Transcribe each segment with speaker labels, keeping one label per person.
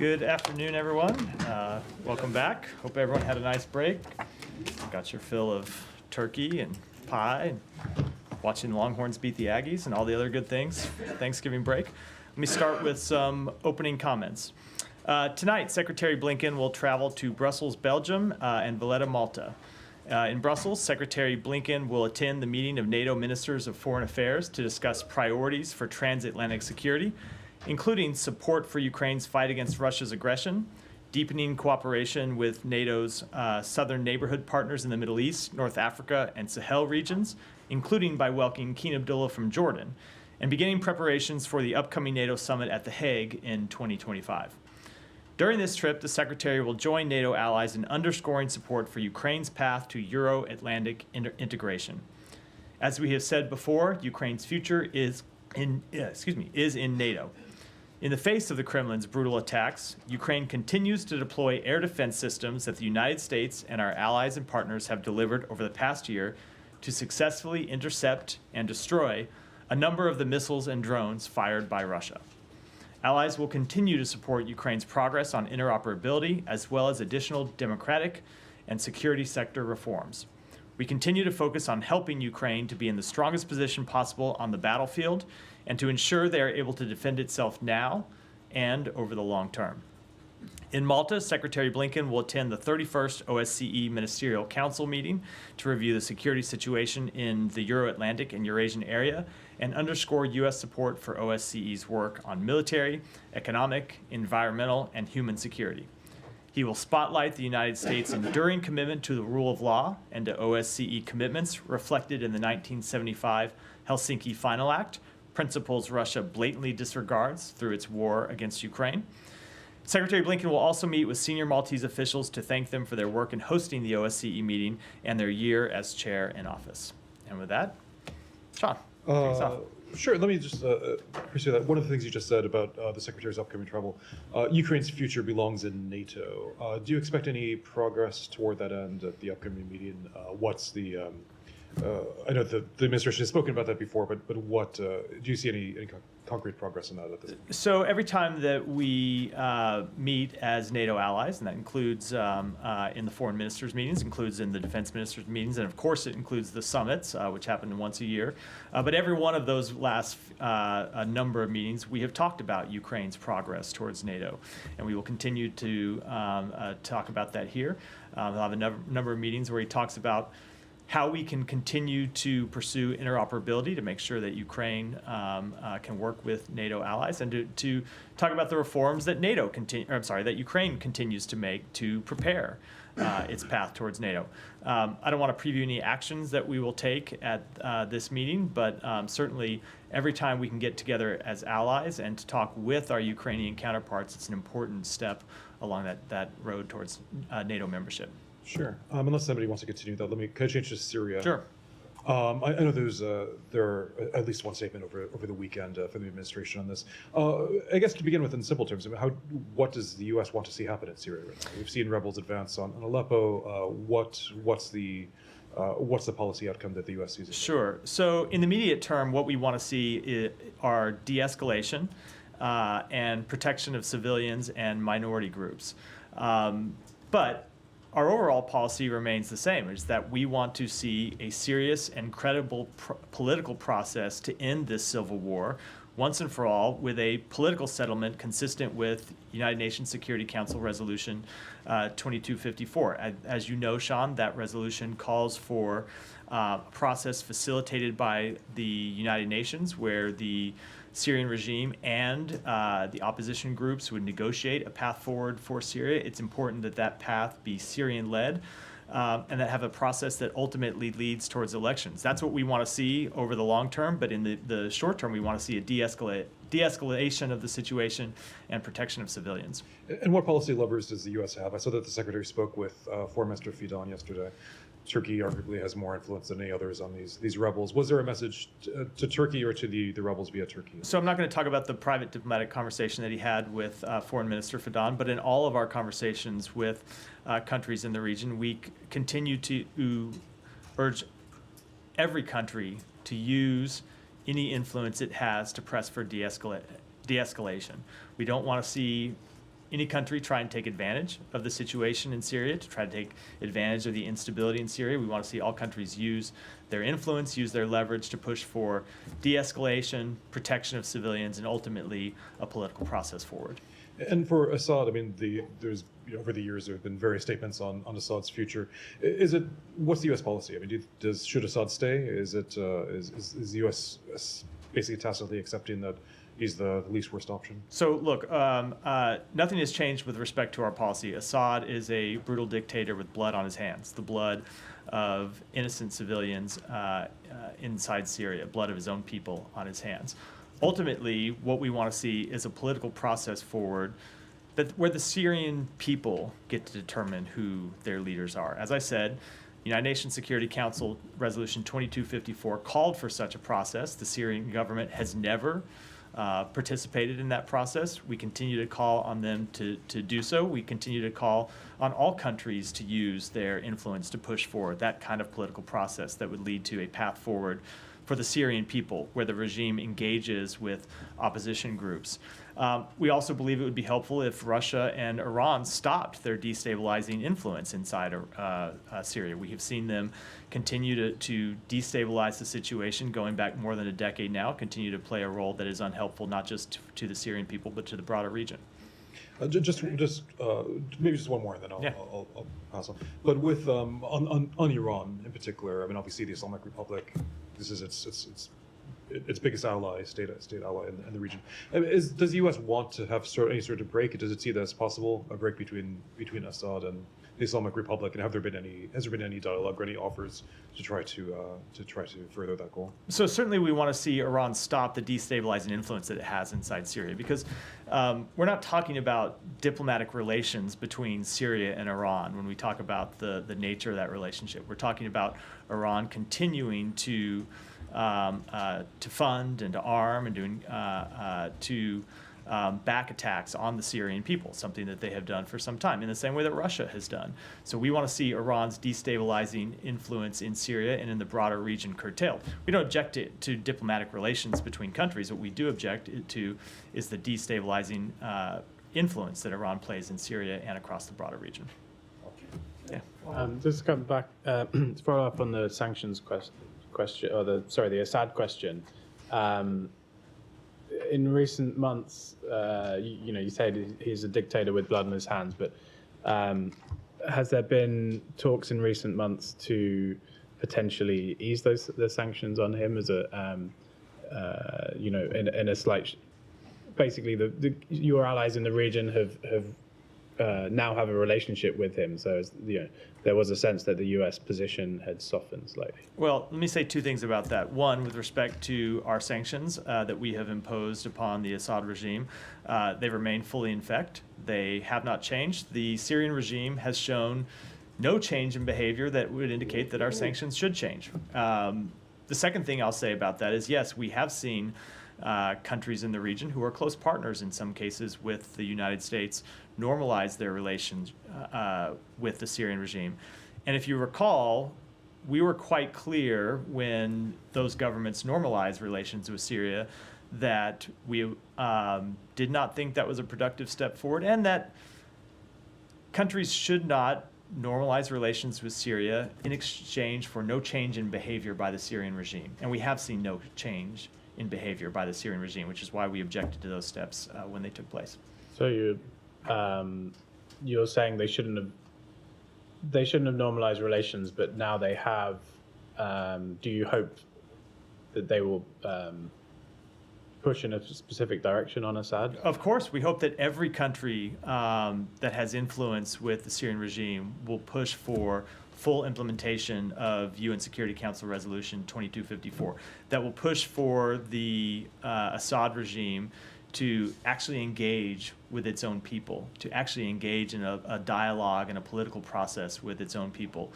Speaker 1: Good afternoon, everyone. Welcome back. Hope everyone had a nice break. Got your fill of turkey and pie, and watching the Longhorns beat the Aggies and all the other good things. Thanksgiving break. Let me start with some opening comments. Tonight, Secretary Blinken will travel to Brussels, Belgium, and Valletta, Malta. In Brussels, Secretary Blinken will attend the meeting of NATO Ministers of Foreign Affairs to discuss priorities for transatlantic security, including support for Ukraine's fight against Russia's aggression, deepening cooperation with NATO's southern neighborhood partners in the Middle East, North Africa, and Sahel regions, including by welcoming King Abdullah from Jordan, and beginning preparations for the upcoming NATO summit at The Hague in 2025. During this trip, the Secretary will join NATO allies in underscoring support for Ukraine's path to Euro-Atlantic integration. As we have said before, Ukraine's future is in NATO. In the face of the Kremlin's brutal attacks, Ukraine continues to deploy air defense systems that the United States and our allies and partners have delivered over the past year to successfully intercept and destroy a number of the missiles and drones fired by Russia. Allies will continue to support Ukraine's progress on interoperability as well as additional democratic and security sector reforms. We continue to focus on helping Ukraine to be in the strongest position possible on the battlefield and to ensure they are able to defend itself now and over the long term. In Malta, Secretary Blinken will attend the 31st OSCE Ministerial Council meeting to review the security situation in the Euro-Atlantic and Eurasian area and underscore U.S. support for OSCE's work on military, economic, environmental, and human security. He will spotlight the United States' enduring commitment to the rule of law and to OSCE commitments reflected in the 1975 Helsinki Final Act, principles Russia blatantly disregards through its war against Ukraine. Secretary Blinken will also meet with senior Maltese officials to thank them for their work in hosting the OSCE meeting and their year as chair in office. And with that, Sean, take us off.
Speaker 2: Sure, let me just pursue that. One of the things you just said about the Secretary's upcoming travel, Ukraine's future belongs in NATO. Do you expect any progress toward that end at the upcoming meeting? What's the, I know the administration has spoken about that before, but what, do you see any concrete progress in that at this point?
Speaker 1: So every time that we meet as NATO allies, and that includes in the foreign ministers' meetings, includes in the defense ministers' meetings, and of course it includes the summits, which happen once a year. But every one of those last a number of meetings, we have talked about Ukraine's progress towards NATO, and we will continue to talk about that here. We'll have a number of meetings where he talks about how we can continue to pursue interoperability to make sure that Ukraine can work with NATO allies, and to talk about the reforms that that Ukraine continues to make to prepare its path towards NATO. I don't want to preview any actions that we will take at this meeting, but certainly every time we can get together as allies and to talk with our Ukrainian counterparts, it's an important step along that road towards NATO membership.
Speaker 2: Sure. Unless somebody wants to continue that, could I change to Syria?
Speaker 1: Sure.
Speaker 2: I know there are at least one statement over the weekend from the administration on this. I guess to begin with, in simple terms, what does the U.S. want to see happen in Syria right now? We've seen rebels advance on Aleppo. What's the policy outcome that the U.S. sees?
Speaker 1: Sure. So in the immediate term, what we want to see are de-escalation and protection of civilians and minority groups. But our overall policy remains the same, is that we want to see a serious and credible political process to end this civil war once and for all, with a political settlement consistent with United Nations Security Council Resolution 2254. As you know, Sean, that resolution calls for a process facilitated by the United Nations where the Syrian regime and the opposition groups would negotiate a path forward for Syria. It's important that that path be Syrian-led and that have a process that ultimately leads towards elections. That's what we want to see over the long term, but in the short term, we want to see a de-escalation of the situation and protection of civilians.
Speaker 2: And what policy levers does the U.S. have? I saw that the Secretary spoke with Foreign Minister Fidan yesterday. Turkey arguably has more influence than any others on these rebels. Was there a message to Turkey or to the rebels via Turkey?
Speaker 1: So I'm not going to talk about the private diplomatic conversation that he had with Foreign Minister Fidan, but in all of our conversations with countries in the region, we continue to urge every country to use any influence it has to press for de-escalation. We don't want to see any country try and take advantage of the situation in Syria, to try to take advantage of the instability in Syria. We want to see all countries use their influence, use their leverage to push for de-escalation, protection of civilians, and ultimately a political process forward.
Speaker 2: And for Assad, I mean, there's over the years there have been various statements on Assad's future. What's the U.S. policy? I mean, should Assad stay? Is the U.S. basically tacitly accepting that he's the least worst option?
Speaker 1: So look, nothing has changed with respect to our policy. Assad is a brutal dictator with blood on his hands, the blood of innocent civilians inside Syria, blood of his own people on his hands. Ultimately, what we want to see is a political process forward where the Syrian people get to determine who their leaders are. As I said, United Nations Security Council Resolution 2254 called for such a process. The Syrian government has never participated in that process. We continue to call on them to do so. We continue to call on all countries to use their influence to push forward that kind of political process that would lead to a path forward for the Syrian people, where the regime engages with opposition groups. We also believe it would be helpful if Russia and Iran stopped their destabilizing influence inside Syria. We have seen them continue to destabilize the situation going back more than a decade now, continue to play a role that is unhelpful not just to the Syrian people, but to the broader region.
Speaker 2: Maybe just one more, and then I'll pass on. But with on Iran in particular, I mean, obviously the Islamic Republic, this is its biggest ally, state ally in the region. I mean, does the U.S. want to have any sort of break? Does it see that as possible, a break between Assad and the Islamic Republic? And has there been any dialogue or any offers to try to further that goal?
Speaker 1: So certainly we want to see Iran stop the destabilizing influence that it has inside Syria, because we're not talking about diplomatic relations between Syria and Iran when we talk about the nature of that relationship. We're talking about Iran continuing to fund and to arm and to back attacks on the Syrian people, something that they have done for some time, in the same way that Russia has done. So we want to see Iran's destabilizing influence in Syria and in the broader region curtailed. We don't object to diplomatic relations between countries. What we do object to is the destabilizing influence that Iran plays in Syria and across the broader region. Yeah.
Speaker 3: Just to come back to follow up on the sanctions question, or the Assad question. In recent months, you said he's a dictator with blood on his hands, but has there been talks in recent months to potentially ease the sanctions on him as in a slight? Basically, your allies in the region have now have a relationship with him, so there was a sense that the U.S. position had softened slightly.
Speaker 1: Well, let me say two things about that. One, with respect to our sanctions that we have imposed upon the Assad regime, they remain fully in effect. They have not changed. The Syrian regime has shown no change in behavior that would indicate that our sanctions should change. The second thing I'll say about that is, yes, we have seen countries in the region who are close partners in some cases with the United States normalize their relations with the Syrian regime. And if you recall, we were quite clear when those governments normalized relations with Syria that we did not think that was a productive step forward, and that countries should not normalize relations with Syria in exchange for no change in behavior by the Syrian regime. And we have seen no change in behavior by the Syrian regime, which is why we objected to those steps when they took place.
Speaker 3: So you're saying they shouldn't have normalized relations, but now they have. Do you hope that they will push in a specific direction on Assad?
Speaker 1: Of course, we hope that every country that has influence with the Syrian regime will push for full implementation of UN Security Council Resolution 2254, that will push for the Assad regime to actually engage with its own people, to actually engage in a dialogue and a political process with its own people,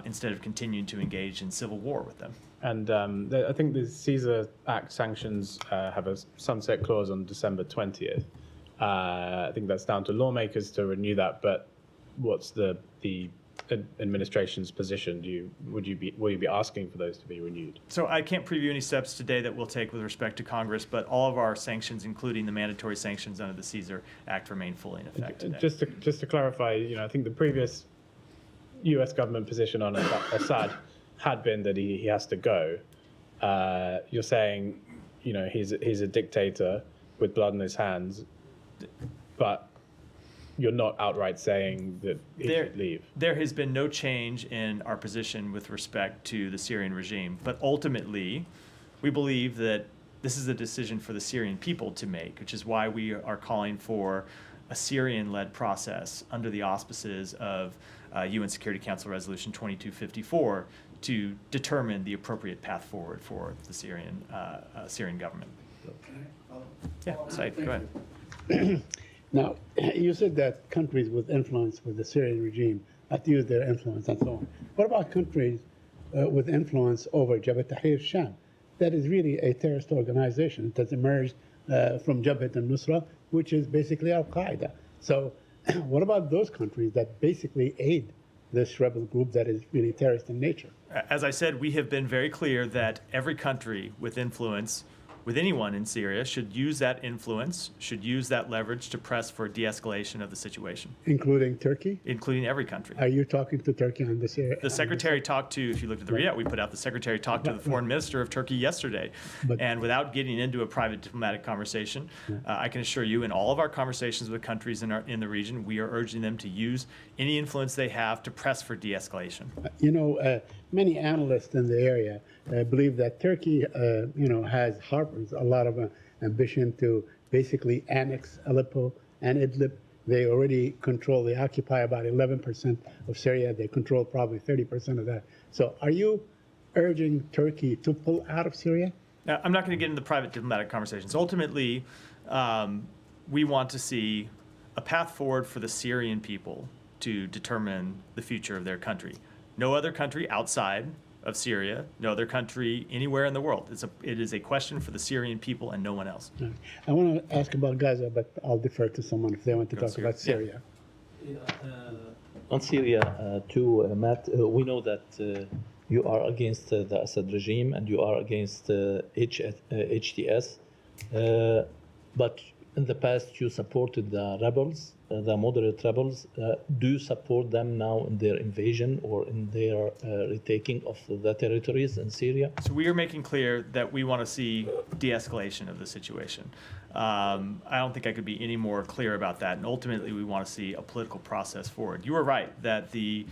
Speaker 1: instead of continuing to engage in civil war with them.
Speaker 3: And I think the Caesar Act sanctions have a sunset clause on December 20th. I think that's down to lawmakers to renew that, but what's the administration's position, will you be asking for those to be renewed?
Speaker 1: So I can't preview any steps today that we'll take with respect to Congress, but all of our sanctions, including the mandatory sanctions under the Caesar Act, remain fully in effect today.
Speaker 3: Just to clarify, I think the previous U.S. government position on Assad had been that he has to go. You're saying, he's a dictator with blood in his hands, but you're not outright saying that he should leave.
Speaker 1: There has been no change in our position with respect to the Syrian regime, but ultimately, we believe that this is a decision for the Syrian people to make, which is why we are calling for a Syrian-led process under the auspices of UN Security Council Resolution 2254 to determine the appropriate path forward for the Syrian government. Yeah, Said, go ahead.
Speaker 4: Now, you said that countries with influence with the Syrian regime have to use their influence and so on. What about countries with influence over Jabhat Tahrir Sham? That is really a terrorist organization. It has emerged from Jabhat al-Nusra, which is basically Al-Qaeda. So what about those countries that basically aid this rebel group that is really terrorist in nature?
Speaker 1: As I said, we have been very clear that every country with influence with anyone in Syria should use that influence, should use that leverage to press for de-escalation of the situation.
Speaker 4: Including Turkey?
Speaker 1: Including every country.
Speaker 4: Are you talking to Turkey on this area?
Speaker 1: The secretary talked to, if you looked at the readout we put out, the secretary talked to the foreign minister of Turkey yesterday. And without getting into a private diplomatic conversation, I can assure you in all of our conversations with countries in the region, we are urging them to use any influence they have to press for de-escalation.
Speaker 4: Many analysts in the area believe that Turkey, harbors a lot of ambition to basically annex Aleppo and Idlib. They already they occupy about 11% of Syria. They control probably 30% of that. So are you urging Turkey to pull out of Syria?
Speaker 1: Now, I'm not going to get into private diplomatic conversations. Ultimately, we want to see a path forward for the Syrian people to determine the future of their country. No other country outside of Syria, no other country anywhere in the world. It is a question for the Syrian people and no one else.
Speaker 4: I want to ask about Gaza, but I'll defer to someone if they want to talk about Syria.
Speaker 5: On Syria, too, Matt, we know that you are against the Assad regime and you are against HTS, but in the past you supported the rebels, the moderate rebels. Do you support them now in their invasion or in their retaking of the territories in Syria?
Speaker 1: So we are making clear that we want to see de-escalation of the situation. I don't think I could be any more clear about that. And ultimately, we want to see a political process forward. You were right that the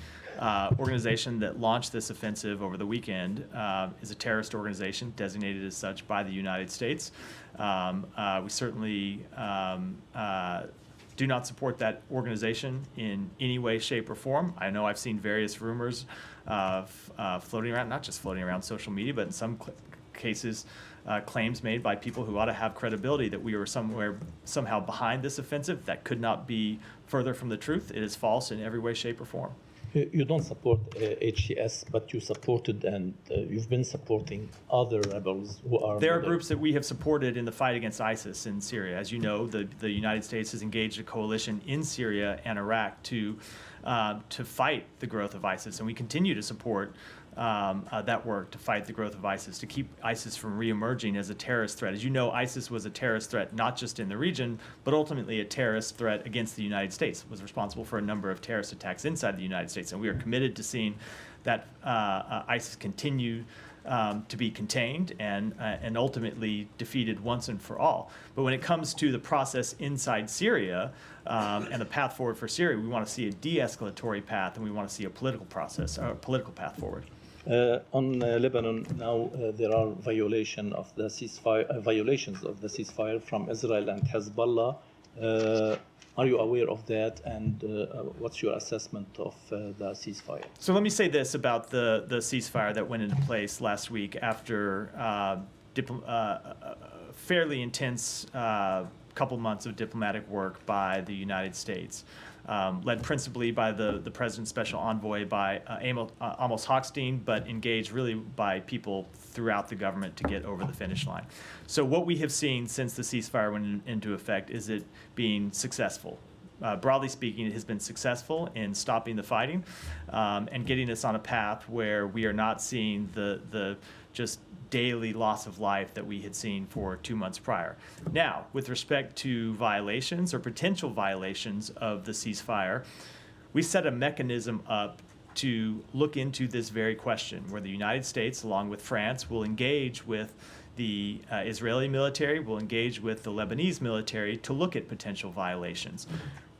Speaker 1: organization that launched this offensive over the weekend is a terrorist organization designated as such by the United States. We certainly do not support that organization in any way, shape, or form. I know I've seen various rumors floating around, not just floating around social media, but in some cases, claims made by people who ought to have credibility that we were somehow behind this offensive. That could not be further from the truth. It is false in every way, shape, or form.
Speaker 5: You don't support HTS, but you supported and you've been supporting other rebels who are...
Speaker 1: There are groups that we have supported in the fight against ISIS in Syria. As you know, the United States has engaged a coalition in Syria and Iraq to fight the growth of ISIS, and we continue to support that work to fight the growth of ISIS, to keep ISIS from reemerging as a terrorist threat. As you know, ISIS was a terrorist threat not just in the region, but ultimately a terrorist threat against the United States. It was responsible for a number of terrorist attacks inside the United States, and we are committed to seeing that ISIS continue to be contained and ultimately defeated once and for all. But when it comes to the process inside Syria and the path forward for Syria, we want to see a de-escalatory path, and we want to see a political process, or a political path forward.
Speaker 5: On Lebanon now, there are violations of the ceasefire from Israel and Hezbollah. Are you aware of that, and what's your assessment of the ceasefire?
Speaker 1: So let me say this about the ceasefire that went into place last week after fairly intense couple months of diplomatic work by the United States, led principally by the President's special envoy, by Amos Hochstein, but engaged really by people throughout the government to get over the finish line. So what we have seen since the ceasefire went into effect is it being successful. broadly speaking, it has been successful in stopping the fighting and getting us on a path where we are not seeing the just daily loss of life that we had seen for 2 months prior. Now, with respect to violations or potential violations of the ceasefire, we set a mechanism up to look into this very question, where the United States, along with France, will engage with the Israeli military, will engage with the Lebanese military to look at potential violations.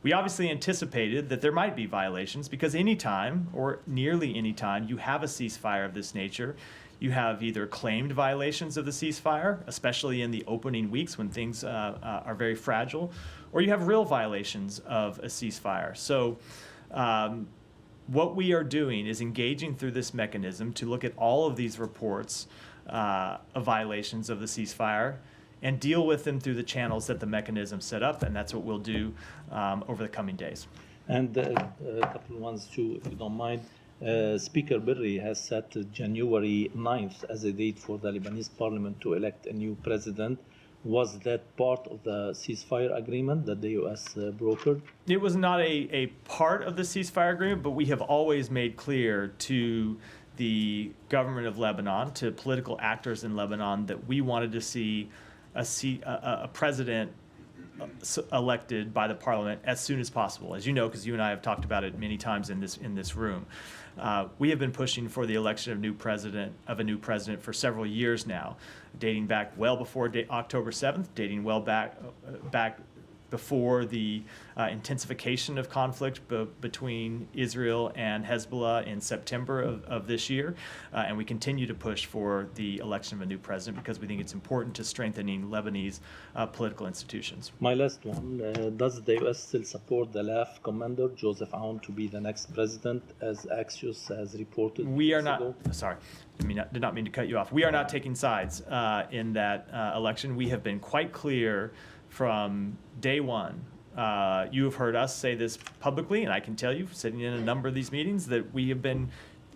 Speaker 1: We obviously anticipated that there might be violations because anytime, or nearly any time, you have a ceasefire of this nature, you have either claimed violations of the ceasefire, especially in the opening weeks when things are very fragile, or you have real violations of a ceasefire. So what we are doing is engaging through this mechanism to look at all of these reports of violations of the ceasefire and deal with them through the channels that the mechanism set up, and that's what we'll do over the coming days.
Speaker 5: And a couple of ones too, if you don't mind. Speaker Berry has set January 9th as a date for the Lebanese parliament to elect a new president. Was that part of the ceasefire agreement that the U.S. brokered?
Speaker 1: It was not a part of the ceasefire agreement, but we have always made clear to the government of Lebanon, to political actors in Lebanon, that we wanted to see a president elected by the parliament as soon as possible. As you know, because you and I have talked about it many times in this room. We have been pushing for the election of a new president for several years now, dating back well before October 7th, dating well back before the intensification of conflict between Israel and Hezbollah in September of this year. And we continue to push for the election of a new president because we think it's important to strengthening Lebanese political institutions.
Speaker 5: My last one, does the U.S. still support the LAF commander, Joseph Aoun, to be the next president, as Axios has reported?
Speaker 1: We are not, sorry, did not mean to cut you off. We are not taking sides in that election. We have been quite clear from day one. You have heard us say this publicly, and I can tell you, sitting in a number of these meetings, that we have been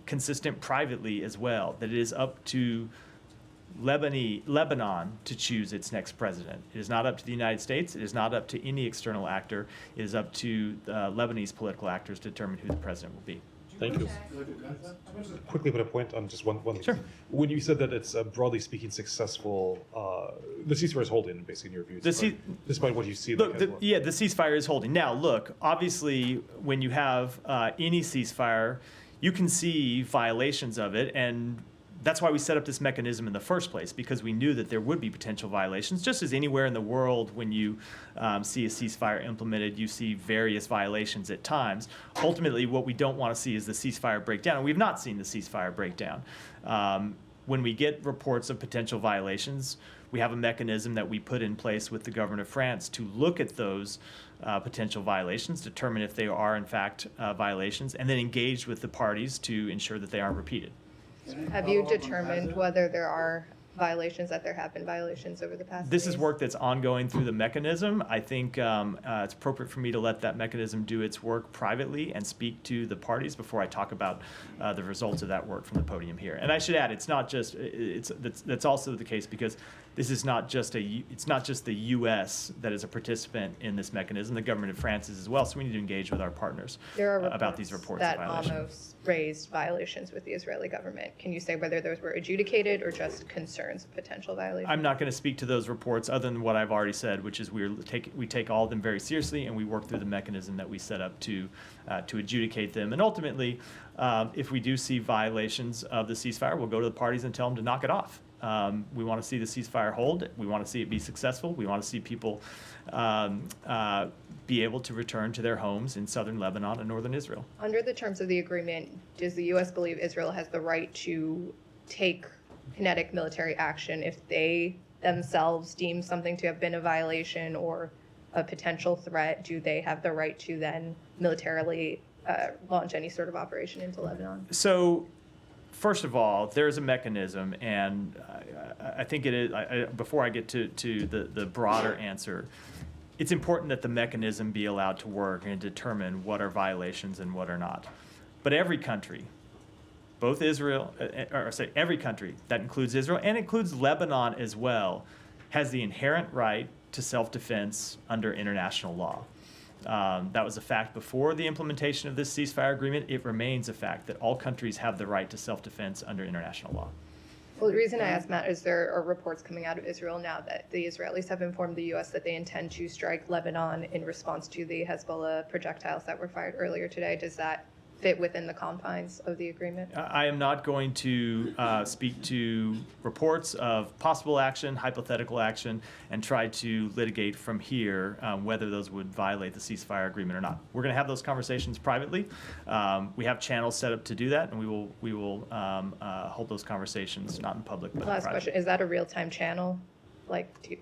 Speaker 1: consistent privately as well, that it is up to Lebanon to choose its next president. It is not up to the United States. It is not up to any external actor. It is up to Lebanese political actors to determine who the president will be.
Speaker 5: Thank you.
Speaker 2: Quickly put a point on just one thing.
Speaker 1: Sure.
Speaker 2: When you said that it's broadly speaking successful, the ceasefire is holding, basically, in your view, despite what you see.
Speaker 1: Look, the ceasefire is holding. Now, look, obviously, when you have any ceasefire, you can see violations of it, and that's why we set up this mechanism in the first place, because we knew that there would be potential violations. Just as anywhere in the world, when you see a ceasefire implemented, you see various violations at times. Ultimately, what we don't want to see is the ceasefire breakdown, and we've not seen the ceasefire breakdown. When we get reports of potential violations, we have a mechanism that we put in place with the government of France to look at those potential violations, determine if they are in fact violations, and then engage with the parties to ensure that they aren't repeated.
Speaker 6: Have you determined whether there are violations, that there have been violations over the past
Speaker 1: This
Speaker 6: days?
Speaker 1: is work that's ongoing through the mechanism. I think it's appropriate for me to let that mechanism do its work privately and speak to the parties before I talk about the results of that work from the podium here. And I should add, it's not just that's also the case because this is not just it's not just the U.S. that is a participant in this mechanism. The government of France is as well. So we need to engage with our partners about these reports
Speaker 6: that
Speaker 1: of violations.
Speaker 6: almost raised violations with the Israeli government. Can you say whether those were adjudicated or just concerns of potential violations?
Speaker 1: I'm not going to speak to those reports other than what I've already said, which is we take all of them very seriously, and we work through the mechanism that we set up to adjudicate them. And ultimately, if we do see violations of the ceasefire, we'll go to the parties and tell them to knock it off. We want to see the ceasefire hold. We want to see it be successful. We want to see people be able to return to their homes in southern Lebanon and northern Israel.
Speaker 6: Under the terms of the agreement, does the U.S. believe Israel has the right to take kinetic military action if they themselves deem something to have been a violation or a potential threat? Do they have the right to then militarily launch any sort of operation into Lebanon?
Speaker 1: So, first of all, there's a mechanism, and I think it is, before I get to the broader answer, it's important that the mechanism be allowed to work and determine what are violations and what are not. But every country, both Israel, every country, that includes Israel and includes Lebanon as well, has the inherent right to self-defense under international law. That was a fact before the implementation of this ceasefire agreement. It remains a fact that all countries have the right to self-defense under international law.
Speaker 6: Well, the reason I asked Matt is there are reports coming out of Israel now that the Israelis have informed the U.S. that they intend to strike Lebanon in response to the Hezbollah projectiles that were fired earlier today. Does that fit within the confines of the agreement?
Speaker 1: I am not going to speak to reports of possible action, hypothetical action, and try to litigate from here whether those would violate the ceasefire agreement or not. We're going to have those conversations privately. We have channels set up to do that, and we will hold those conversations not in public but in
Speaker 6: Last
Speaker 1: private.
Speaker 6: question, is that a real-time channel? Like,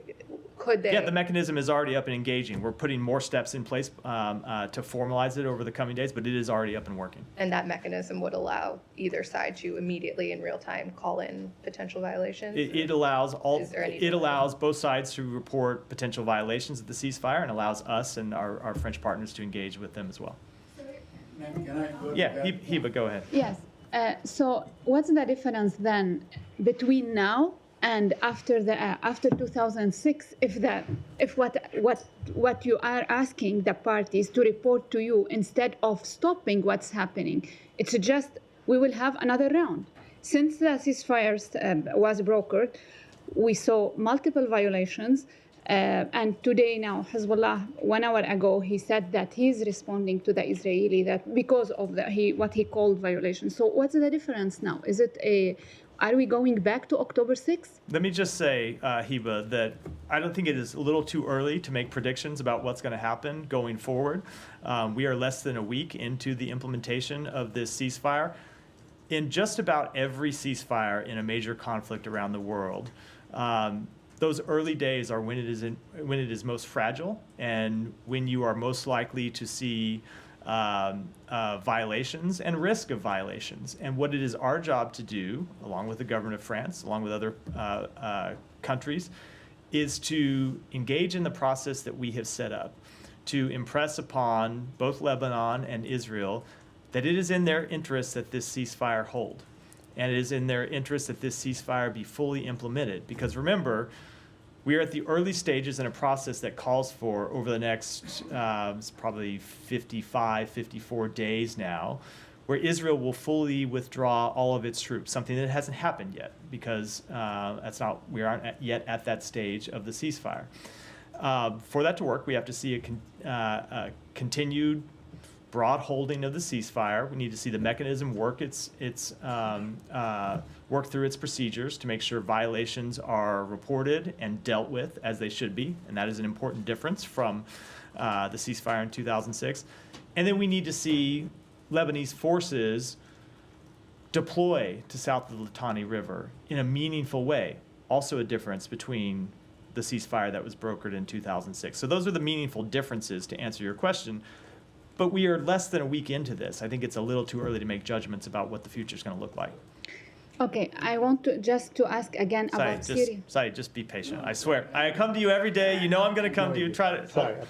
Speaker 6: could they?
Speaker 1: Yeah, the mechanism is already up and engaging. We're putting more steps in place to formalize it over the coming days, but it is already up and working.
Speaker 6: And that mechanism would allow either side to immediately in real time call in potential violations?
Speaker 1: It allows
Speaker 6: Is there any
Speaker 1: it allows both sides to report potential violations of the ceasefire, and allows us and our French partners to engage with them as well.
Speaker 4: Can I go to
Speaker 1: Yeah,
Speaker 4: that?
Speaker 1: Hiba, go ahead.
Speaker 7: Yes. So what's the difference then between now and after 2006? If what you are asking the parties to report to you instead of stopping what's happening, it's just we will have another round. Since the ceasefire was brokered, we saw multiple violations. And today now, Hezbollah, 1 hour ago, he said that he's responding to the Israeli that because of what he called violations. So what's the difference now? Are we going back to October 6th?
Speaker 1: Let me just say, Hiba, that I don't think it is a little too early to make predictions about what's going to happen going forward. We are less than a week into the implementation of this ceasefire. In just about every ceasefire in a major conflict around the world, those early days are when it is most fragile and when you are most likely to see violations and risk of violations. And what it is our job to do, along with the government of France, along with other countries, is to engage in the process that we have set up to impress upon both Lebanon and Israel that it is in their interest that this ceasefire hold. And it is in their interest that this ceasefire be fully implemented. Because remember, we are at the early stages in a process that calls for, over the next probably 55, 54 days now, where Israel will fully withdraw all of its troops, something that hasn't happened yet, because we aren't yet at that stage of the ceasefire. For that to work, we have to see a continued broad holding of the ceasefire. We need to see the mechanism work work through its procedures to make sure violations are reported and dealt with as they should be, and that is an important difference from the ceasefire in 2006. And then we need to see Lebanese forces deploy to south of the Litani River in a meaningful way. Also a difference between the ceasefire that was brokered in 2006. So those are the meaningful differences to answer your question. But we are less than a week into this. I think it's a little too early to make judgments about what the future is going to look like.
Speaker 7: Okay, I want to ask again about Syria.
Speaker 1: Just be patient. I swear. I come to you every day. You know I'm going to come to you.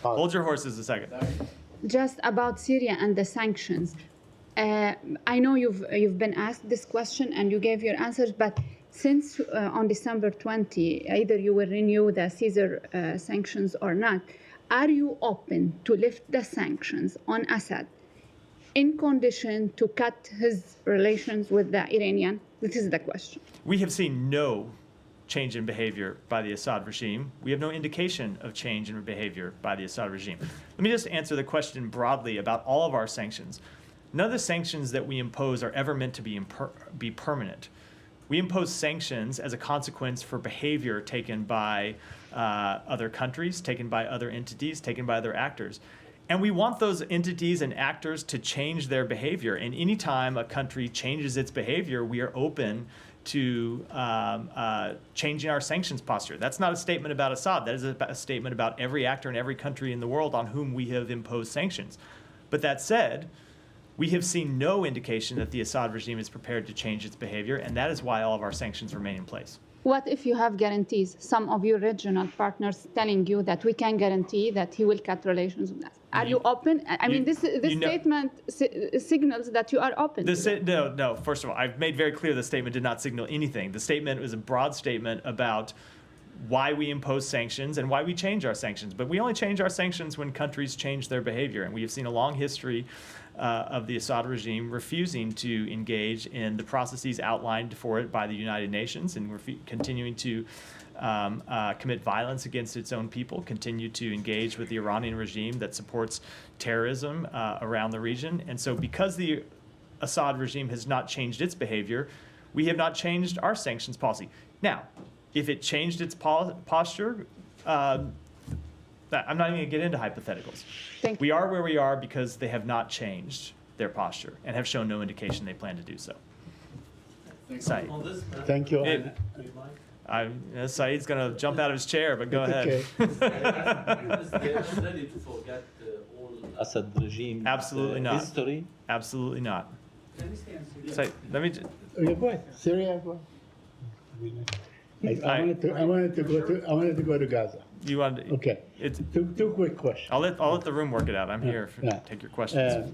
Speaker 1: Hold your horses a second.
Speaker 7: Just about Syria and the sanctions. I know you've been asked this question and you gave your answers, but since on December 20, either you will renew the Caesar sanctions or not, are you open to lift the sanctions on Assad in condition to cut his relations with the Iranian? This is the question.
Speaker 1: We have seen no change in behavior by the Assad regime. We have no indication of change in behavior by the Assad regime. Let me just answer the question broadly about all of our sanctions. None of the sanctions that we impose are ever meant to be permanent. We impose sanctions as a consequence for behavior taken by other countries, taken by other entities, taken by other actors. And we want those entities and actors to change their behavior. And anytime a country changes its behavior, we are open to changing our sanctions posture. That's not a statement about Assad. That is a statement about every actor in every country in the world on whom we have imposed sanctions. But that said, we have seen no indication that the Assad regime is prepared to change its behavior, and that is why all of our sanctions remain in place.
Speaker 7: What if you have guarantees, some of your regional partners telling you that we can guarantee that he will cut relations with us? Are you open? I mean, this statement signals that you are open.
Speaker 1: No. First of all, I've made very clear the statement did not signal anything. The statement was a broad statement about why we impose sanctions and why we change our sanctions. But we only change our sanctions when countries change their behavior. And we have seen a long history of the Assad regime refusing to engage in the processes outlined for it by the United Nations, and continuing to commit violence against its own people, continue to engage with the Iranian regime that supports terrorism around the region. And so because the Assad regime has not changed its behavior, we have not changed our sanctions policy. Now, if it changed its posture, I'm not even going to get into hypotheticals.
Speaker 7: Thank
Speaker 1: We are where we are because they have not changed their posture and have shown no indication they plan to do so. Saeed.
Speaker 5: On this,
Speaker 4: Thank you.
Speaker 1: It- Saeed's going to jump out of his chair, but go ahead.
Speaker 4: Okay.
Speaker 5: they're not ready to forget all Assad regime
Speaker 1: Absolutely not.
Speaker 5: history.
Speaker 1: Absolutely not. Saeed, let me.
Speaker 4: Oh, yeah, go ahead. Syria, go ahead. I wanted to go to Gaza.
Speaker 1: You want?
Speaker 4: Okay.
Speaker 1: It's.
Speaker 4: Two quick questions.
Speaker 1: I'll let the room work it out. I'm here
Speaker 4: Yeah.
Speaker 1: take your questions.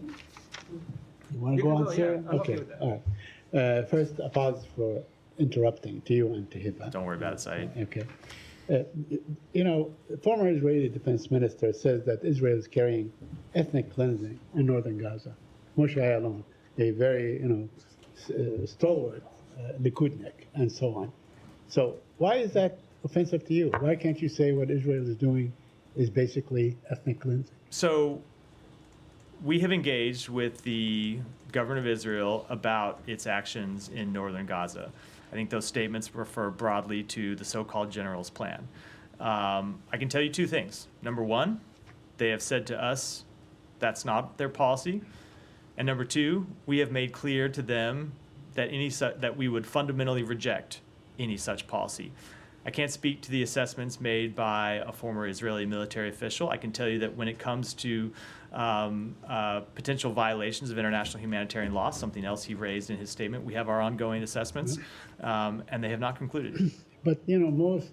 Speaker 4: You want to go on Syria? Okay. All right. First, apologies for interrupting to you and to Hiba.
Speaker 1: Don't worry about it, Saeed.
Speaker 4: Okay. Former Israeli defense minister says that Israel is carrying ethnic cleansing in northern Gaza. Moshe Ayalon, a very, stalwart Likudnik, and so on. So why is that offensive to you? Why can't you say what Israel is doing is basically ethnic cleansing?
Speaker 1: So we have engaged with the government of Israel about its actions in northern Gaza. I think those statements refer broadly to the so-called general's plan. I can tell you two things. Number one, they have said to us that's not their policy. And number two, we have made clear to them that that we would fundamentally reject any such policy. I can't speak to the assessments made by a former Israeli military official. I can tell you that when it comes to potential violations of international humanitarian law, something else he raised in his statement, we have our ongoing assessments, and they have not concluded.
Speaker 4: But most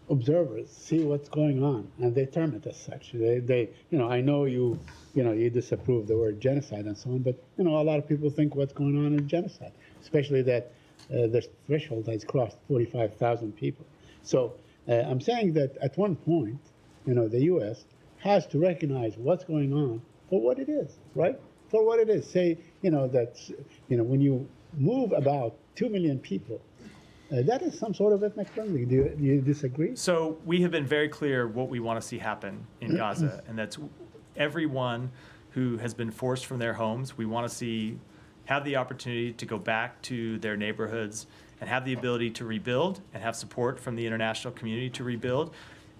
Speaker 4: observers see what's going on and they term it as such. They I know you disapprove the word genocide and so on, but a lot of people think what's going on is genocide, especially that the threshold has crossed 45,000 people. So I'm saying that at one point, the U.S. has to recognize what's going on for what it is, right? For what it is. Say, that, when you move about 2 million people, that is some sort of ethnic cleansing. Do you disagree?
Speaker 1: So we have been very clear what we want to see happen in Gaza, and that's everyone who has been forced from their homes, we want to see have the opportunity to go back to their neighborhoods and have the ability to rebuild and have support from the international community to rebuild.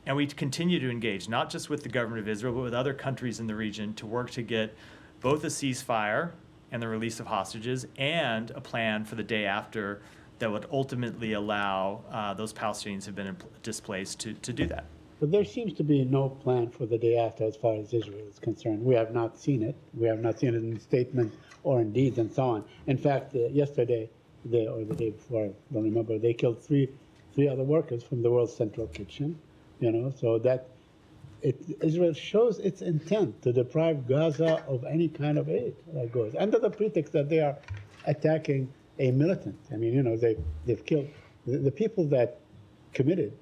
Speaker 1: And we continue to engage, not just with the government of Israel, but with other countries in the region to work to get both a ceasefire and the release of hostages and a plan for the day after that would ultimately allow those Palestinians who have been displaced to do that.
Speaker 4: But there seems to be no plan for the day after as far as Israel is concerned. We have not seen it. We have not seen it in statement or in deeds and so on. In fact, yesterday, or the day before, I don't remember, they killed three other workers from the World Central Kitchen, so that Israel shows its intent to deprive Gaza of any kind of aid that goes, under the pretext that they are attacking a militant. I mean, they've killed the people that committed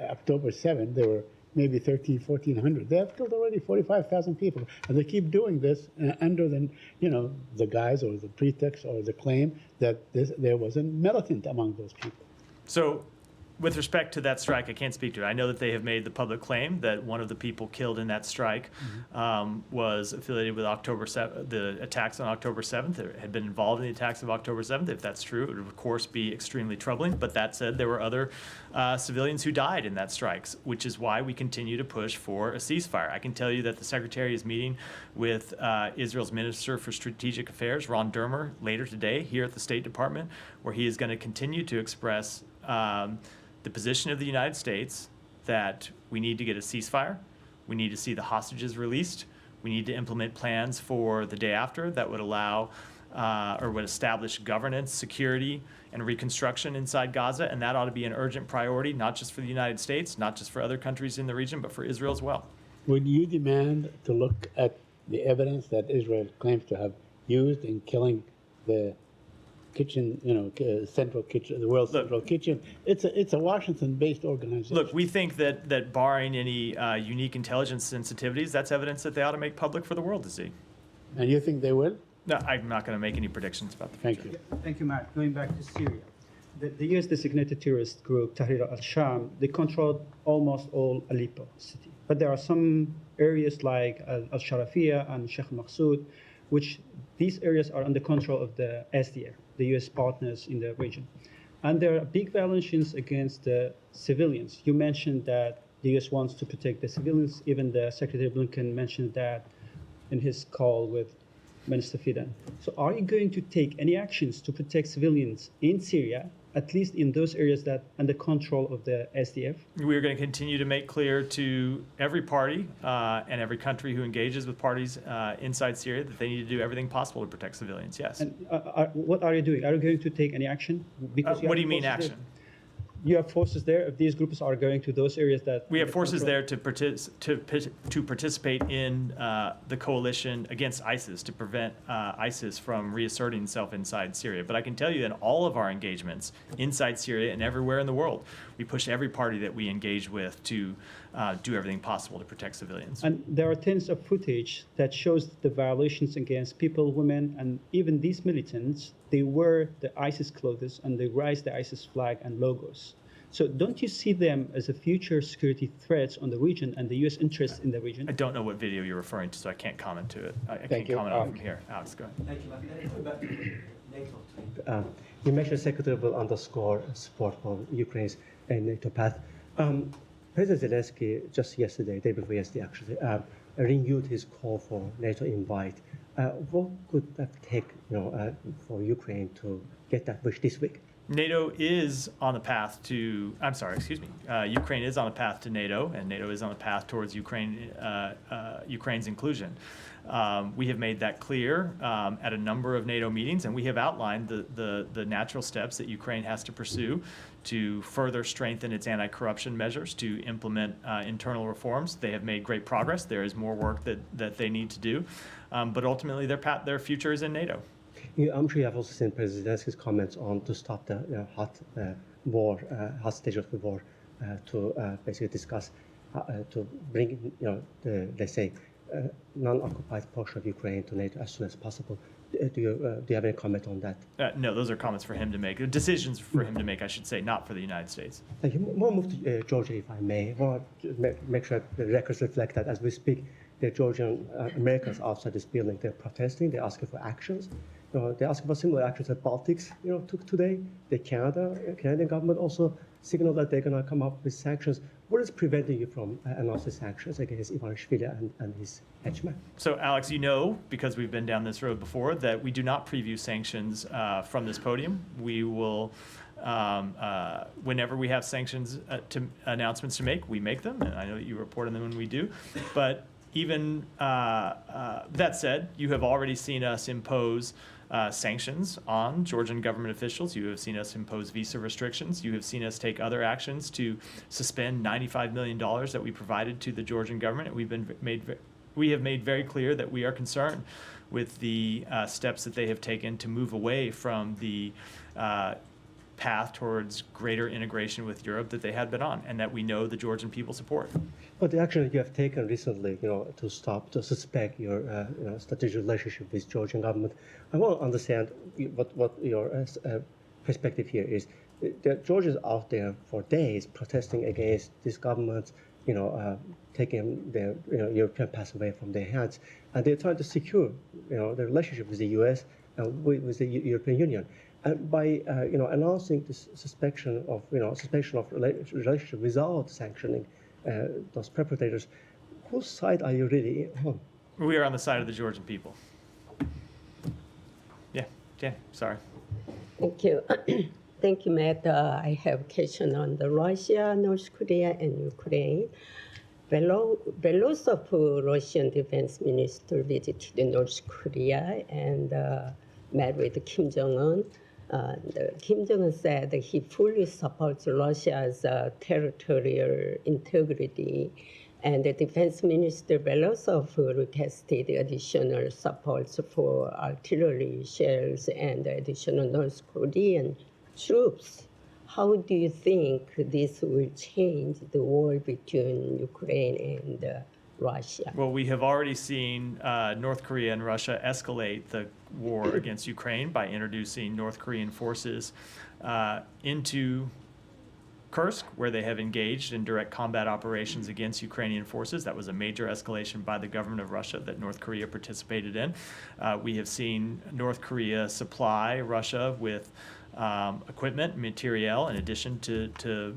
Speaker 4: October 7th. There were maybe 1,400. They have killed already 45,000 people, and they keep doing this under the guise or the pretext or the claim that there was a militant among those people.
Speaker 1: So, with respect to that strike, I can't speak to it. I know that they have made the public claim that one of the people killed in that strike was affiliated with the attacks on October 7th, or had been involved in the attacks of October 7th. If that's true, it would, of course, be extremely troubling. But that said, there were other civilians who died in that strikes, which is why we continue to push for a ceasefire. I can tell you that the Secretary is meeting with Israel's Minister for Strategic Affairs, Ron Dermer, later today here at the State Department, where he is going to continue to express the position of the United States that we need to get a ceasefire, we need to see the hostages released, we need to implement plans for the day after that would allow or would establish governance, security, and reconstruction inside Gaza, and that ought to be an urgent priority, not just for the United States, not just for other countries in the region, but for Israel as well.
Speaker 4: Would you demand to look at the evidence that Israel claims to have used in killing the kitchen, central kitchen, the world's central kitchen. It's a Washington-based organization.
Speaker 1: Look, we think that barring any unique intelligence sensitivities, that's evidence that they ought to make public for the world to see.
Speaker 4: And you think they will?
Speaker 1: No, I'm not going to make any predictions about the future.
Speaker 4: Thank you.
Speaker 8: Thank you, Matt. Going back to Syria. The U.S. designated terrorist group, Tahrir al-Sham, they controlled almost all Aleppo city. But there are some areas like al-Sharafiyya and Sheikh al-Maqsoud, which these areas are under control of the SDF, the U.S. partners in the region. And there are big violations against the civilians. You mentioned that the U.S. wants to protect the civilians. Even the Secretary Blinken mentioned that in his call with Minister Fidan. So are you going to take any actions to protect civilians in Syria, at least in those areas that are under control of the SDF?
Speaker 1: We are going to continue to make clear to every party and every country who engages with parties inside Syria that they need to do everything possible to protect civilians, yes.
Speaker 8: And what are you doing? Are you going to take any action? Because
Speaker 1: What do you mean
Speaker 8: forces
Speaker 1: action?
Speaker 8: there- You have forces there. If these groups are going to those areas that
Speaker 1: We have
Speaker 8: under
Speaker 1: forces
Speaker 8: control-
Speaker 1: there to participate in the coalition against ISIS, to prevent ISIS from reasserting itself inside Syria. But I can tell you in all of our engagements inside Syria and everywhere in the world, we push every party that we engage with to do everything possible to protect civilians.
Speaker 8: And there are tons of footage that shows the violations against people, women, and even these militants. They wear the ISIS clothes and they raise the ISIS flag and logos. So don't you see them as a future security threats on the region and the U.S. interest in the region?
Speaker 1: I don't know what video you're referring to, so I can't comment to it. I
Speaker 4: Thank
Speaker 1: can't
Speaker 4: you.
Speaker 1: comment on it from here. Alex, go ahead.
Speaker 9: Thank you, NATO. You mentioned Secretary will underscore support for Ukraine's NATO path. President Zelensky just yesterday, day before yesterday actually, renewed his call for NATO invite. What could that take, for Ukraine to get that wish this week?
Speaker 1: NATO is on the path to, Ukraine is on the path to NATO, and NATO is on the path towards Ukraine's inclusion. We have made that clear at a number of NATO meetings, and we have outlined the natural steps that Ukraine has to pursue to further strengthen its anti-corruption measures, to implement internal reforms. They have made great progress. There is more work that they need to do, but ultimately their future is in NATO.
Speaker 9: I'm sure you have also seen President Zelensky's comments on to stop the hot stage of the war, to basically discuss, to bring, let's say, non-occupied portion of Ukraine to NATO as soon as possible. Do you have any comment on that?
Speaker 1: No, those are comments for him to make, decisions for him to make, I should say, not for the United States.
Speaker 9: Thank you. We'll move to Georgia, if I may. I want to make sure the records reflect that as we speak, the Georgian Americans outside this building, they're protesting, they're asking for actions. They're asking for similar actions that Baltics, took today. The Canadian government also signaled that they're going to come up with sanctions. What is preventing you from announcing sanctions against Ivanishvili and his henchmen?
Speaker 1: So, Alex, because we've been down this road before, that we do not preview sanctions from this podium. We will, whenever we have sanctions announcements to make, we make them, and I know that you report on them when we do. But even that said, you have already seen us impose sanctions on Georgian government officials. You have seen us impose visa restrictions. You have seen us take other actions to suspend $95 million that we provided to the Georgian government. And we have made very clear that we are concerned with the steps that they have taken to move away from the path towards greater integration with Europe that they had been on, and that we know the Georgian people support.
Speaker 9: But the action you have taken recently, to suspect your strategic relationship with Georgian government, I want to understand what your perspective here is. The Georgians out there for days protesting against this government, taking their European pass away from their hands, and they're trying to secure the relationship with the U.S. and with the European Union. And by announcing this suspicion of relationship without sanctioning those perpetrators, whose side are you really on?
Speaker 1: We are on the side of the Georgian people. Yeah, Jan, sorry.
Speaker 10: Thank you. Thank you, Matt. I have a question on the Russia, North Korea, and Ukraine. Belousov, Russian defense minister, visited North Korea and met with Kim Jong-un. Kim Jong-un said that he fully supports Russia's territorial integrity And the Defense Minister Belousov requested additional supports for artillery shells and additional North Korean troops. How do you think this will change the war between Ukraine and Russia?
Speaker 1: Well, we have already seen North Korea and Russia escalate the war against Ukraine by introducing North Korean forces into Kursk, where they have engaged in direct combat operations against Ukrainian forces. That was a major escalation by the government of Russia that North Korea participated in. We have seen North Korea supply Russia with equipment, materiel, in addition to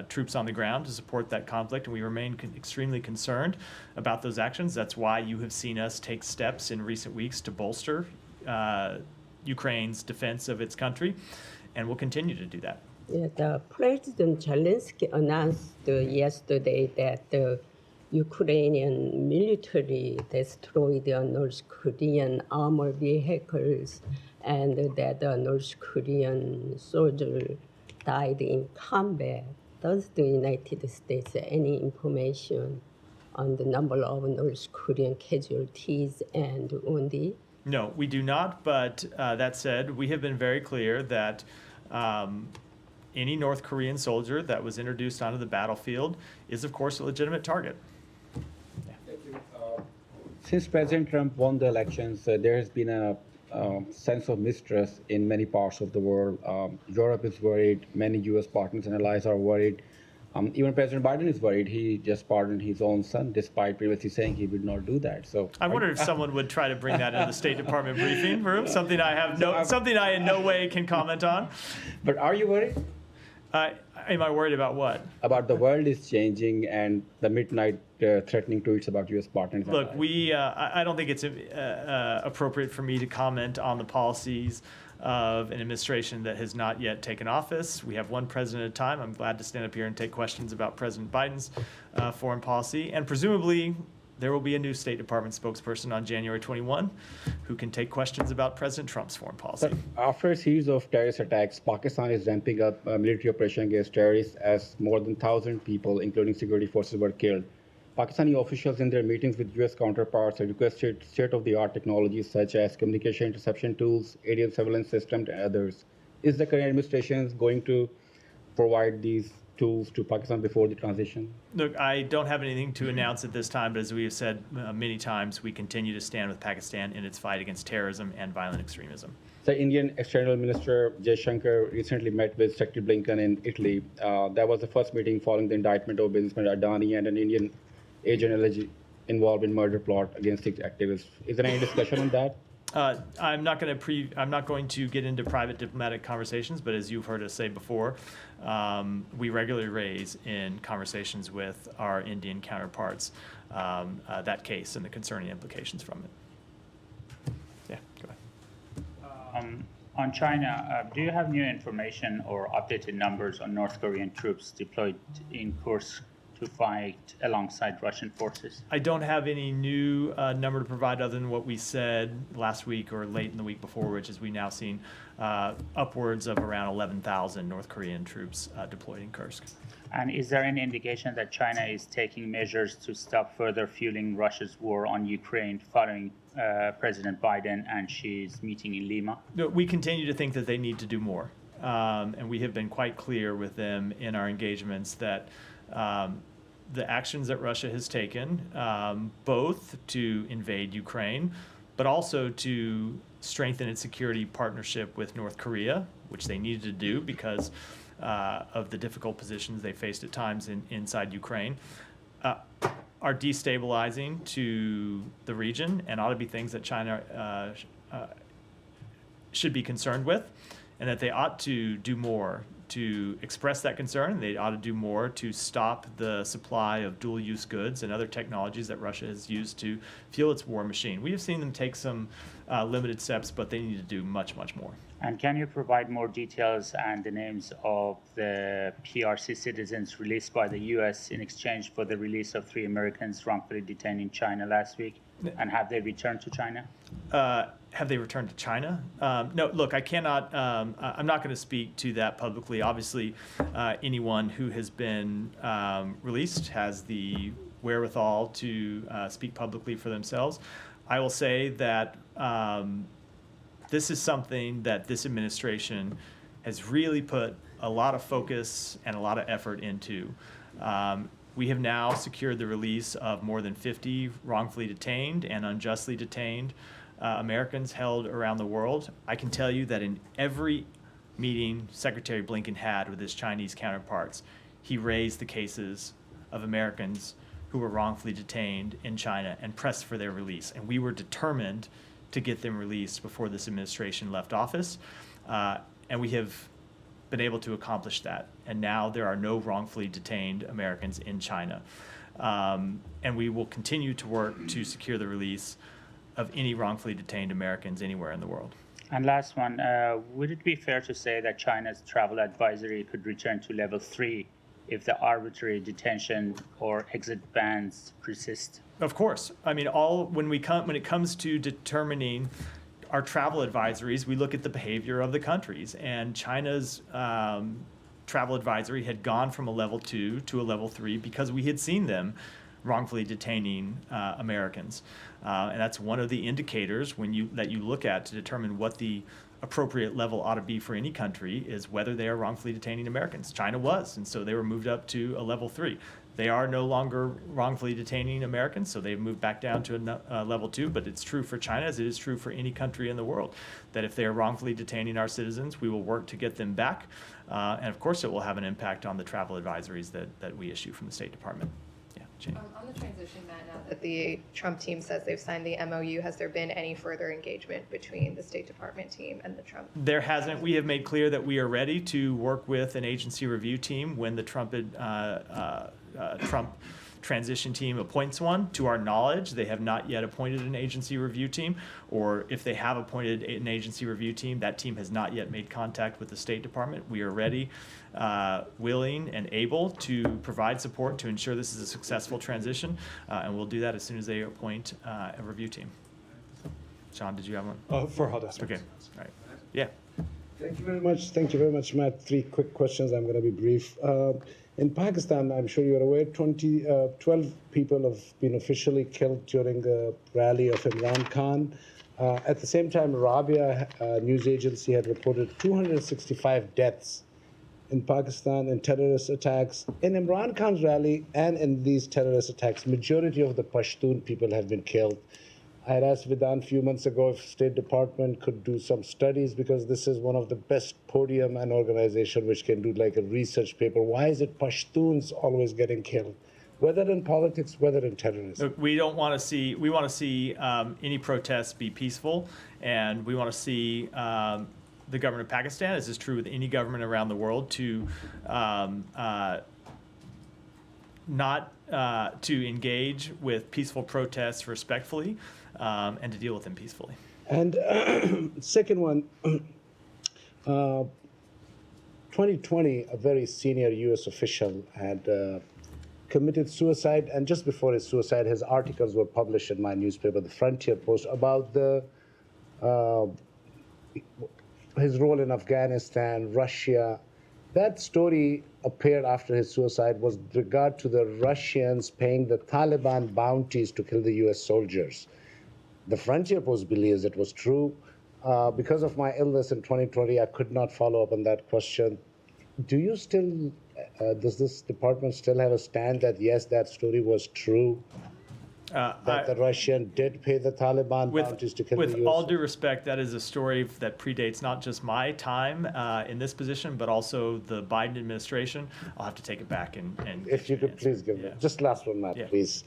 Speaker 1: troops on the ground to support that conflict, and we remain extremely concerned about those actions. That's why you have seen us take steps in recent weeks to bolster Ukraine's defense of its country, and we'll continue to do that.
Speaker 10: Yeah, the President Zelensky announced yesterday that the Ukrainian military destroyed the North Korean armored vehicles and that the North Korean soldier died in combat. Does the United States have any information on the number of North Korean casualties and wounded?
Speaker 1: No, we do not, but that said, we have been very clear that any North Korean soldier that was introduced onto the battlefield is, of course, a legitimate target.
Speaker 11: Since President Trump won the elections, there has been a sense of mistrust in many parts of the world. Europe is worried. Many U.S. partners and allies are worried. Even President Biden is worried. He just pardoned his own son, despite previously saying he would not do that. So
Speaker 1: I wonder if someone would try to bring that into the State Department briefing room. Something I in no way can comment on.
Speaker 11: But are you worried?
Speaker 1: Am I worried about what?
Speaker 11: About the world is changing and the midnight threatening tweets about U.S. partners.
Speaker 1: Look, I don't think it's appropriate for me to comment on the policies of an administration that has not yet taken office. We have one president at a time. I'm glad to stand up here and take questions about President Biden's foreign policy. And presumably, there will be a new State Department spokesperson on January 21 who can take questions about President Trump's foreign policy.
Speaker 11: After a series of terrorist attacks, Pakistan is ramping up a military operation against terrorists as more than 1,000 people, including security forces, were killed. Pakistani officials in their meetings with U.S. counterparts have requested state-of-the-art technologies such as communication interception tools, aerial surveillance systems, and others. Is the current administration going to provide these tools to Pakistan before the transition?
Speaker 1: Look, I don't have anything to announce at this time, but as we have said many times, we continue to stand with Pakistan in its fight against terrorism and violent extremism.
Speaker 11: The Indian External Minister Jaishankar recently met with Secretary Blinken in Italy. That was the first meeting following the indictment of businessman Adani and an Indian agent alleged involved in murder plot against 6 activists. Is there any discussion on that?
Speaker 1: I'm not going to get into private diplomatic conversations, but as you've heard us say before, we regularly raise in conversations with our Indian counterparts that case and the concerning implications from it. Yeah, go ahead.
Speaker 12: On China, do you have new information or updated numbers on North Korean troops deployed in Kursk to fight alongside Russian forces?
Speaker 1: I don't have any new number to provide other than what we said last week or late in the week before, which is we now seen upwards of around 11,000 North Korean troops deployed in Kursk.
Speaker 12: And is there any indication that China is taking measures to stop further fueling Russia's war on Ukraine following President Biden and Xi's meeting in Lima?
Speaker 1: We continue to think that they need to do more. And we have been quite clear with them in our engagements that the actions that Russia has taken, both to invade Ukraine, but also to strengthen its security partnership with North Korea, which they needed to do because of the difficult positions they faced at times inside Ukraine, are destabilizing to the region and ought to be things that China should be concerned with, and that they ought to do more to express that concern. They ought to do more to stop the supply of dual-use goods and other technologies that Russia has used to fuel its war machine. We have seen them take some limited steps, but they need to do much, much more.
Speaker 12: And can you provide more details and the names of the PRC citizens released by the U.S. in exchange for the release of 3 Americans wrongfully detained in China last week? And have they returned to China?
Speaker 1: Have they returned to China? No, look, I cannot, I'm not going to speak to that publicly. Obviously, anyone who has been released has the wherewithal to speak publicly for themselves. I will say that this is something that this administration has really put a lot of focus and a lot of effort into. We have now secured the release of more than 50 wrongfully detained and unjustly detained Americans held around the world. I can tell you that in every meeting Secretary Blinken had with his Chinese counterparts, he raised the cases of Americans who were wrongfully detained in China and pressed for their release. And we were determined to get them released before this administration left office. And we have been able to accomplish that. And now there are no wrongfully detained Americans in China. And we will continue to work to secure the release of any wrongfully detained Americans anywhere in the world.
Speaker 12: And last one, would it be fair to say that China's travel advisory could return to level 3 if the arbitrary detention or exit bans persist?
Speaker 1: Of course. I mean, when it comes to determining our travel advisories, we look at the behavior of the countries, and China's travel advisory had gone from a level 2 to a level 3 because we had seen them wrongfully detaining Americans. And that's one of the indicators that you look at to determine what the appropriate level ought to be for any country is whether they are wrongfully detaining Americans. China was, and so they were moved up to a level 3. They are no longer wrongfully detaining Americans, so they've moved back down to a level 2, but it's true for China as it is true for any country in the world, that if they are wrongfully detaining our citizens, we will work to get them back. And of course, it will have an impact on the travel advisories that we issue from the State Department. Yeah, Jane.
Speaker 6: On the transition, Matt, now that the Trump team says they've signed the MOU, has there been any further engagement between the State Department team and the Trump?
Speaker 1: There hasn't. We have made clear that we are ready to work with an agency review team when the Trump transition team appoints one. To our knowledge, they have not yet appointed an agency review team, or if they have appointed an agency review team, that team has not yet made contact with the State Department. We are ready, willing, and able to provide support to ensure this is a successful transition, and we'll do that as soon as they appoint a review team. Sean, did you have one?
Speaker 2: For hot aspects.
Speaker 1: Okay, all right. Yeah.
Speaker 13: Thank you very much. Thank you very much, Matt. 3 quick questions. I'm going to be brief. In Pakistan, I'm sure you're aware, 12 people have been officially killed during a rally of Imran Khan. At the same time, Rabia news agency had reported 265 deaths in Pakistan in terrorist attacks. In Imran Khan's rally and in these terrorist attacks, majority of the Pashtun people have been killed. I had asked Vidhan a few months ago if State Department could do some studies, because this is one of the best podium and organization which can do like a research paper. Why is it Pashtuns always getting killed? Whether in politics, whether in terrorism.
Speaker 1: Look, we want to see any protests be peaceful, and we want to see the government of Pakistan, as is true with any government around the world, to to engage with peaceful protests respectfully, and to deal with them peacefully.
Speaker 13: And second one, 2020, a very senior U.S. official had committed suicide, and just before his suicide, his articles were published in my newspaper, the Frontier Post, about his role in Afghanistan, Russia. That story appeared after his suicide was with regard to the Russians paying the Taliban bounties to kill the U.S. soldiers. The Frontier Post believes it was true. Because of my illness in 2020, I could not follow up on that question. Do you still, does this department still have a stand that, yes, that story was true? That the Russian did pay the Taliban bounties to kill the U.S.
Speaker 1: With all due respect, that is a story that predates not just my time in this position, but also the Biden administration. I'll have to take it back and
Speaker 13: if you could please give me, just last one, Matt,
Speaker 1: Yeah.
Speaker 13: please.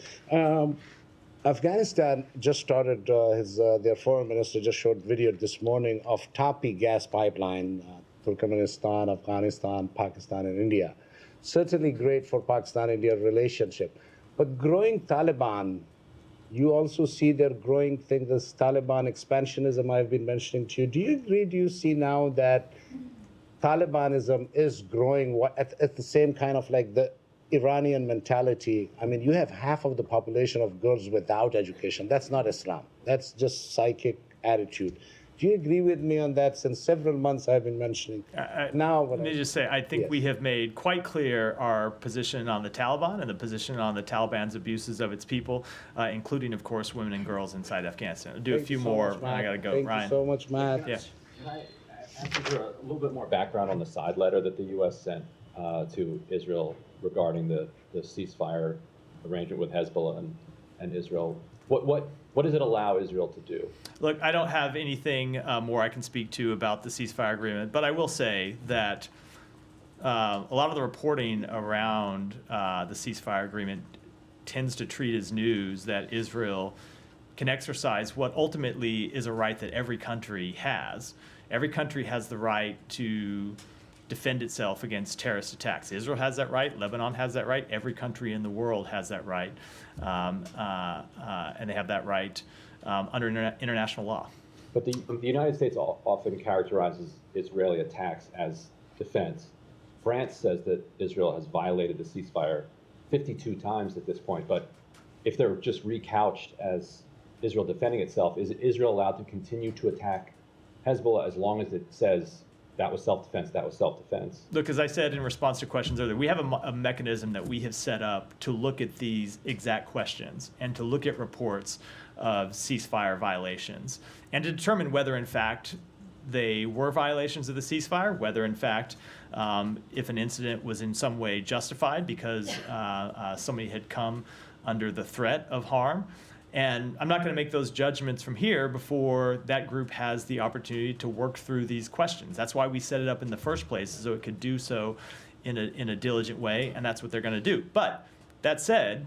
Speaker 13: Afghanistan just started, their foreign minister just showed video this morning of Tapi gas pipeline, Turkmenistan, Afghanistan, Pakistan, and India. Certainly great for Pakistan-India relationship. But growing Taliban, you also see their growing thing, this Taliban expansionism I've been mentioning to you. Do you agree, do you see now that Talibanism is growing at the same kind of like the Iranian mentality? I mean, you have half of the population of girls without education. That's not Islam. That's just psychic attitude. Do you agree with me on that? Since several months I've been mentioning. Now,
Speaker 1: Let me just say, I think
Speaker 13: Yes.
Speaker 1: we have made quite clear our position on the Taliban and the position on the Taliban's abuses of its people, including, of course, women and girls inside Afghanistan. I'll do a
Speaker 13: Thank
Speaker 1: few
Speaker 13: you so
Speaker 1: more.
Speaker 13: much, Matt.
Speaker 1: I got to go.
Speaker 13: Thank
Speaker 1: Ryan.
Speaker 13: you so much, Matt.
Speaker 1: Yeah.
Speaker 14: Can I ask you for a little bit more background on the side letter that the U.S. sent to Israel regarding the ceasefire arrangement with Hezbollah and Israel? What does it allow Israel to do?
Speaker 1: Look, I don't have anything more I can speak to about the ceasefire agreement, but I will say that a lot of the reporting around the ceasefire agreement tends to treat as news that Israel can exercise what ultimately is a right that every country has. Every country has the right to defend itself against terrorist attacks. Israel has that right. Lebanon has that right. Every country in the world has that right. And they have that right under international law.
Speaker 14: But the United States often characterizes Israeli attacks as defense. France says that Israel has violated the ceasefire 52 times at this point. But if they're just recouched as Israel defending itself, is Israel allowed to continue to attack Hezbollah as long as it says that was self-defense, that was self-defense?
Speaker 1: Look, as I said in response to questions earlier, we have a mechanism that we have set up to look at these exact questions and to look at reports of ceasefire violations and to determine whether, in fact, they were violations of the ceasefire, whether, in fact, if an incident was in some way justified because somebody had come under the threat of harm. And I'm not going to make those judgments from here before that group has the opportunity to work through these questions. That's why we set it up in the first place, so it could do so in a diligent way, and that's what they're going to do. But that said,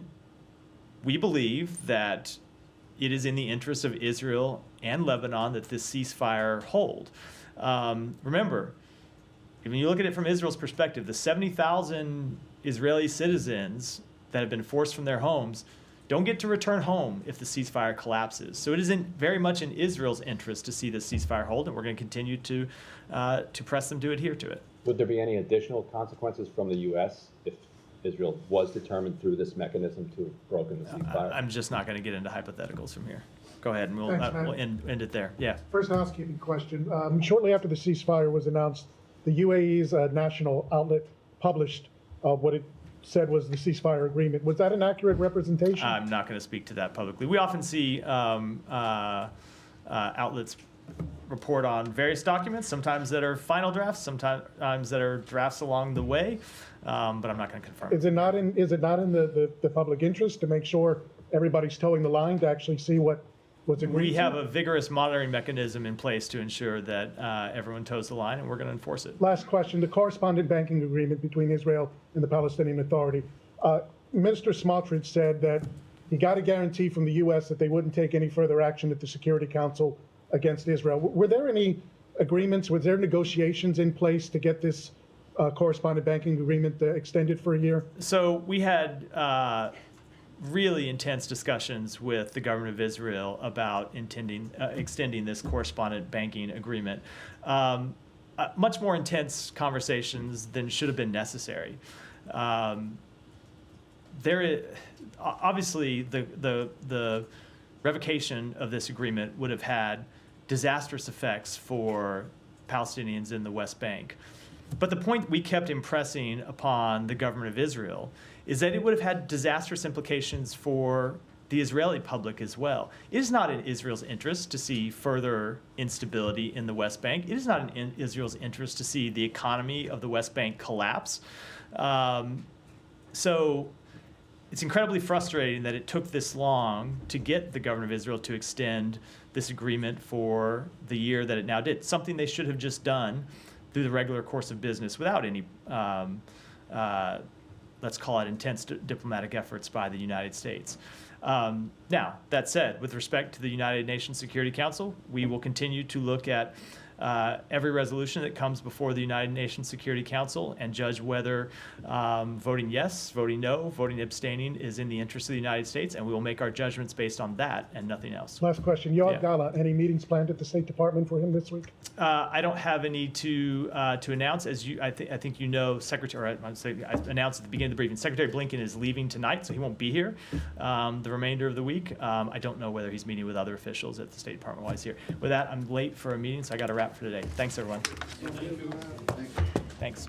Speaker 1: we believe that it is in the interest of Israel and Lebanon that this ceasefire hold. Remember, when you look at it from Israel's perspective, the 70,000 Israeli citizens that have been forced from their homes don't get to return home if the ceasefire collapses. So it is very much in Israel's interest to see the ceasefire hold, and we're going to continue to press them to adhere to it.
Speaker 14: Would there be any additional consequences from the U.S. if Israel was determined through this mechanism to have broken the ceasefire?
Speaker 1: I'm just not going to get into hypotheticals from here. Go ahead, and
Speaker 15: Thanks, Matt.
Speaker 1: we'll end it there. Yeah.
Speaker 15: First housekeeping question. Shortly after the ceasefire was announced, the UAE's national outlet published what it said was the ceasefire agreement. Was that an accurate representation?
Speaker 1: I'm not going to speak to that publicly. We often see outlets report on various documents, sometimes that are final drafts, sometimes that are drafts along the way, but I'm not going to confirm.
Speaker 15: Is it not in the public interest to make sure everybody's towing the line to actually see what was agreed
Speaker 1: We
Speaker 15: to?
Speaker 1: have a vigorous monitoring mechanism in place to ensure that everyone toes the line, and we're going to enforce it.
Speaker 15: Last question, the correspondent banking agreement between Israel and the Palestinian Authority. Minister Smotrich said that he got a guarantee from the U.S. that they wouldn't take any further action at the Security Council against Israel. Were there any agreements, was there negotiations in place to get this correspondent banking agreement extended for a year?
Speaker 1: So we had really intense discussions with the government of Israel about extending this correspondent banking agreement. Much more intense conversations than should have been necessary. Obviously, the revocation of this agreement would have had disastrous effects for Palestinians in the West Bank. But the point we kept impressing upon the government of Israel is that it would have had disastrous implications for the Israeli public as well. It is not in Israel's interest to see further instability in the West Bank. It is not in Israel's interest to see the economy of the West Bank collapse. So it's incredibly frustrating that it took this long to get the government of Israel to extend this agreement for the year that it now did, something they should have just done through the regular course of business without any, let's call it, intense diplomatic efforts by the United States. Now, that said, with respect to the United Nations Security Council, we will continue to look at every resolution that comes before the United Nations Security Council and judge whether voting yes, voting no, voting abstaining is in the interest of the United States, and we will make our judgments based on that and nothing else.
Speaker 15: Last question. Yoav
Speaker 1: Yeah.
Speaker 15: Gala, any meetings planned at the State Department for him this week?
Speaker 1: I don't have any to announce. As I think you know, Secretary. I announced at the beginning of the briefing. Secretary Blinken is leaving tonight, so he won't be here the remainder of the week. I don't know whether he's meeting with other officials at the State Department while he's here. With that, I'm late for a meeting, so I got to wrap for today. Thanks, everyone. Thanks.